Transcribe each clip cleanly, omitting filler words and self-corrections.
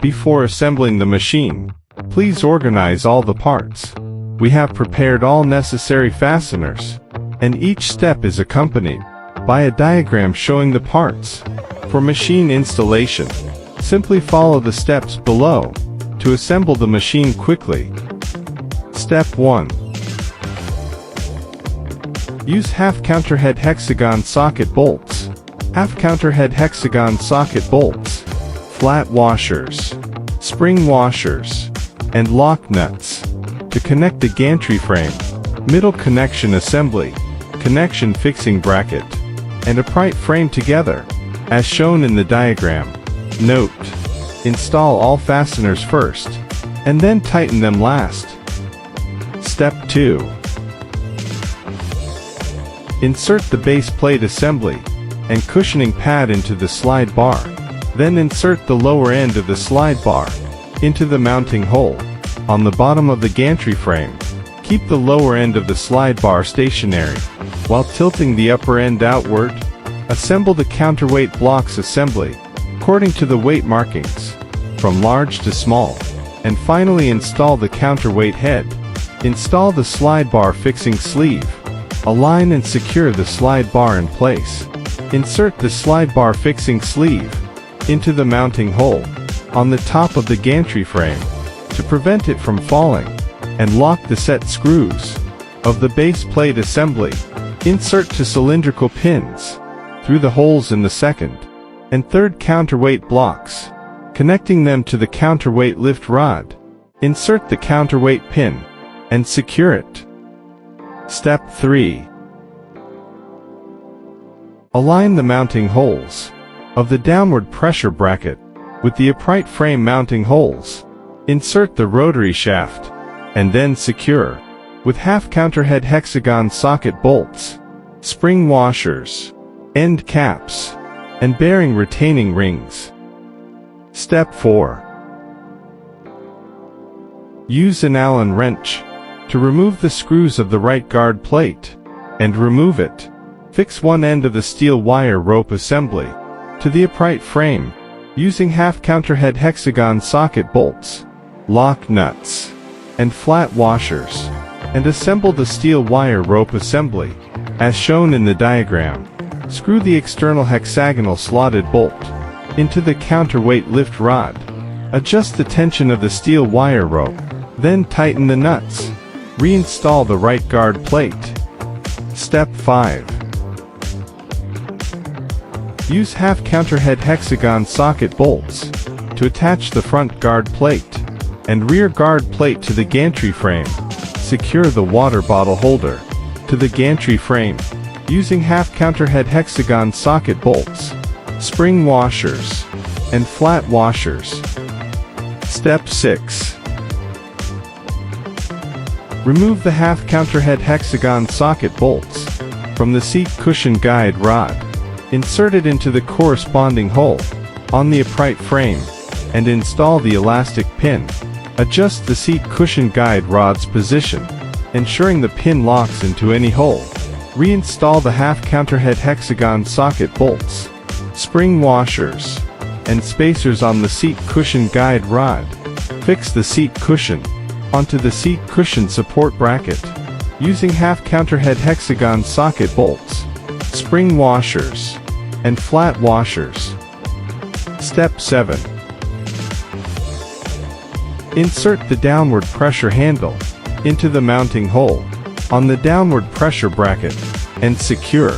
Before assembling the machine, please organize all the parts. We have prepared all necessary fasteners, and each step is accompanied by a diagram showing the parts. For machine installation, simply follow the steps below to assemble the machine quickly. Step 1. Use half counterhead hexagon socket bolts, half counterhead hexagon socket bolts, flat washers, spring washers, and lock nuts to connect the gantry frame, middle connection assembly, connection fixing bracket, and upright frame together, as shown in the diagram. Note: install all fasteners first, and then tighten them last. Step 2. Insert the base plate assembly and cushioning pad into the slide bar. Then insert the lower end of the slide bar into the mounting hole on the bottom of the gantry frame. Keep the lower end of the slide bar stationary while tilting the upper end outward. Assemble the counterweight blocks assembly according to the weight markings, from large to small, and finally install the counterweight head. Install the slide bar fixing sleeve. Align and secure the slide bar in place. Insert the slide bar fixing sleeve into the mounting hole on the top of the gantry frame to prevent it from falling, and lock the set screws of the base plate assembly. Insert two cylindrical pins through the holes in the second and third counterweight blocks, connecting them to the counterweight lift rod. Insert the counterweight pin and secure it. Step 3. Align the mounting holes of the downward pressure bracket with the upright frame mounting holes. Insert the rotary shaft and then secure with half counterhead hexagon socket bolts, spring washers, end caps, and bearing retaining rings. Step 4. Use an Allen wrench to remove the screws of the right guard plate and remove it. Fix one end of the steel wire rope assembly to the upright frame using half counterhead hexagon socket bolts, lock nuts, and flat washers, and assemble the steel wire rope assembly as shown in the diagram. Screw the external hexagonal slotted bolt into the counterweight lift rod. Adjust the tension of the steel wire rope, then tighten the nuts. Reinstall the right guard plate. Step 5. Use half counterhead hexagon socket bolts to attach the front guard plate and rear guard plate to the gantry frame. Secure the water bottle holder to the gantry frame using half counterhead hexagon socket bolts, spring washers, and flat washers. Step 6. Remove the half counterhead hexagon socket bolts from the seat cushion guide rod. Insert it into the corresponding hole on the upright frame and install the elastic pin. Adjust the seat cushion guide rod's position, ensuring the pin locks into any hole. Reinstall the half counterhead hexagon socket bolts, spring washers, and spacers on the seat cushion guide rod. Fix the seat cushion onto the seat cushion support bracket using half counterhead hexagon socket bolts, spring washers, and flat washers. Step 7. Insert the downward pressure handle into the mounting hole on the downward pressure bracket and secure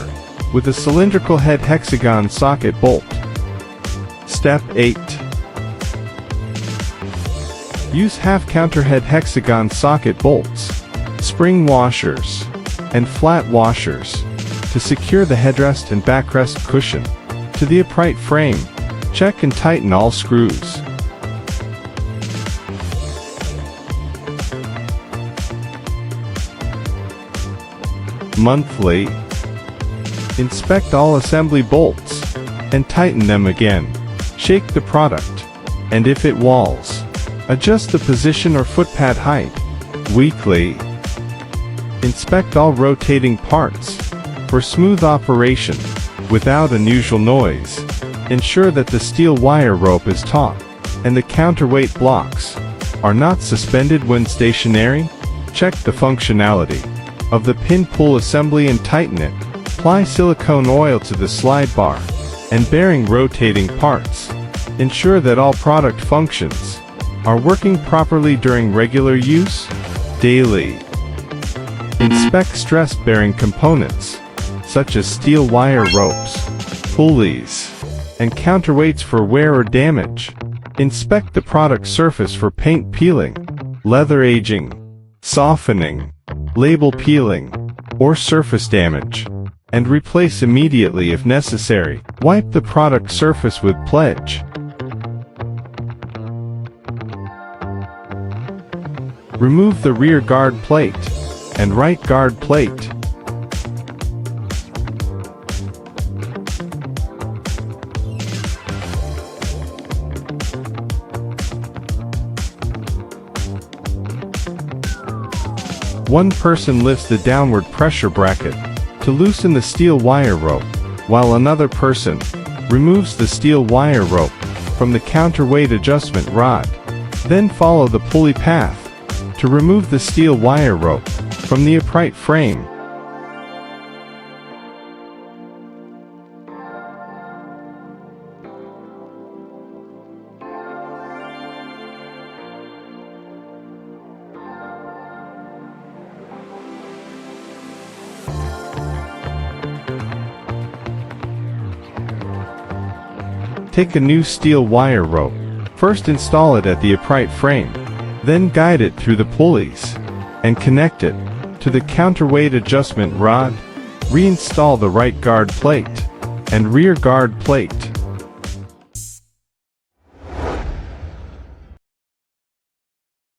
with a cylindrical head hexagon socket bolt. Step 8. Use half counterhead hexagon socket bolts, spring washers, and flat washers to secure the headrest and backrest cushion to the upright frame. Check and tighten all screws. Monthly. Inspect all assembly bolts and tighten them again. Shake the product, and if it walls, adjust the position or footpad height. Weekly. Inspect all rotating parts for smooth operation without unusual noise. Ensure that the steel wire rope is taut and the counterweight blocks are not suspended when stationary? Check the functionality of the pin pull assembly and tighten it. Apply silicone oil to the slide bar and bearing rotating parts. Ensure that all product functions are working properly during regular use. Daily. Inspect stress-bearing components, such as steel wire ropes, pulleys, and counterweights for wear or damage. Inspect the product surface for paint peeling, leather aging, softening, label peeling, or surface damage, and replace immediately if necessary. Wipe the product surface with Pledge. Remove the rear guard plate and right guard plate. One person lifts the downward pressure bracket to loosen the steel wire rope, while another person removes the steel wire rope from the counterweight adjustment rod. Then follow the pulley path to remove the steel wire rope from the upright frame. Take a new steel wire rope. First install it at the upright frame, then guide it through the pulleys and connect it to the counterweight adjustment rod. Reinstall the right guard plate and rear guard plate.